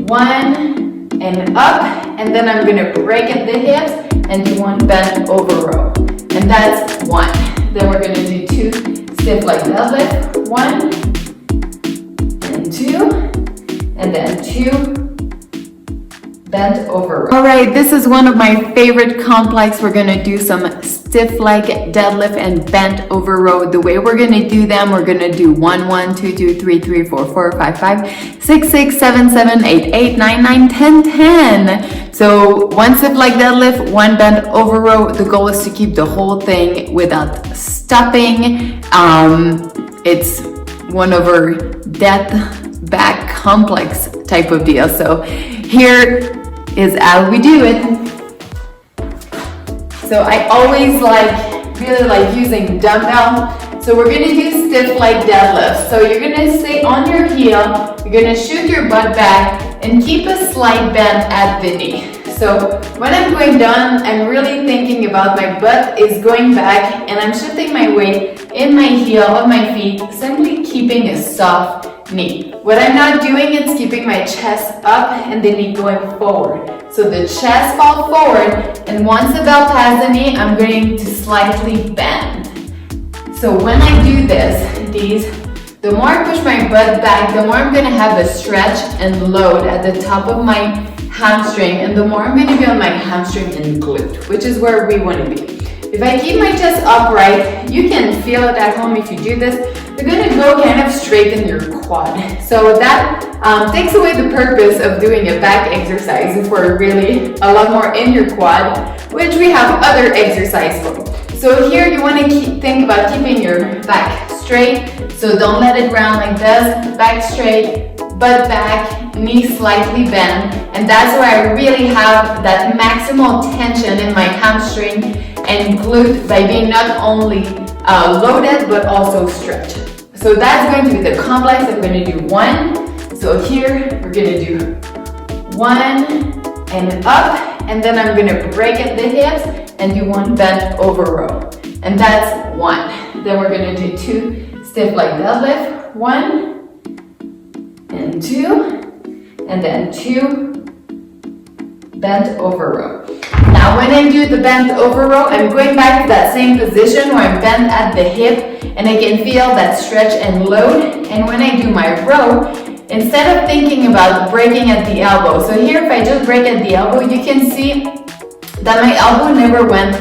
1 and up, and then I'm gonna break at the hips and do 1 bent over row. And that's 1. Then we're gonna do 2 stiff leg deadlift. 1 and 2, and then 2 bent over row. All right, this is one of my favorite complex. We're gonna do some stiff leg deadlift and bent over row. The way we're gonna do them, we're gonna do 1, 1, 2, 2, 3, 3, 4, 4, 5, 5, 6, 6, 7, 7, 8, 8, 9, 9, 10, 10. So 1 stiff leg deadlift, 1 bent over row. The goal is to keep the whole thing without stopping. It's one of our death back complex type of deal. So here is how we do it. So I always really like using dumbbell. So we're gonna do stiff leg deadlift. So you're gonna stay on your heel, you're gonna shoot your butt back and keep a slight bend at the knee. So when I'm going down, I'm really thinking about my butt is going back and I'm shifting my weight in my heel of my feet, simply keeping a soft knee. What I'm not doing is keeping my chest up and the knee going forward. So the chest falls forward, and once the belt passes the knee, I'm going to slightly bend. So when I do the more I push my butt back, the more I'm gonna have a stretch and load at the top of my hamstring, and the more I'm gonna be on my hamstring and glute, which is where we wanna be. If I keep my chest upright, you can feel it at home if you do this, you're gonna go kind of straight in your quad. So that takes away the purpose of doing a back exercise if we're really a lot more in your quad, which we have other exercise for. So here you wanna think about keeping your back straight, so don't let it round like this, back straight, butt back, knee slightly bent, and that's where I really have that maximal tension in my hamstring and glute by being not only loaded but also stretched. So that's going to be the complex. I'm going to do 1. So here we're going to do 1 and up, and then I'm going to break at the hips and do 1 bent over row. And that's 1. Then we're going to do 2 stiff leg deadlift. 1 and 2, and then 2 bent over row. Now when I do the bent over row, I'm going back to that same position where I'm bent at the hip and I can feel that stretch and load. And when I do my row, instead of thinking about breaking at the elbow, so here if I just break at the elbow, you can see that my elbow never went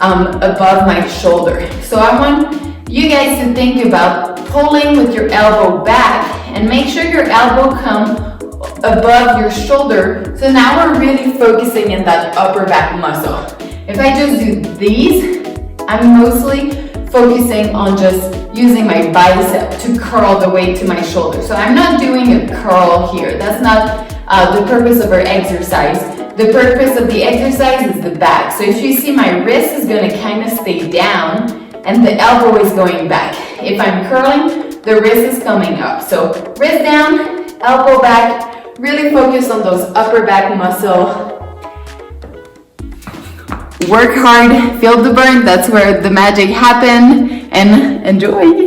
above my shoulder. So I want you guys to think about pulling with your elbow back and make sure your elbow comes above your shoulder. So now we're really focusing in that upper back muscle. If I just do these, I'm mostly focusing on just using my bicep to curl the weight to my shoulder. So I'm not doing a curl here. That's not the purpose of our exercise. The purpose of the exercise is the back. So if you see, my wrist is going to kind of stay down and the elbow is going back. If I'm curling, the wrist is coming up. So wrist down, elbow back. Really focus on those upper back muscle. Work hard, feel the burn. That's where the magic happens, and enjoy.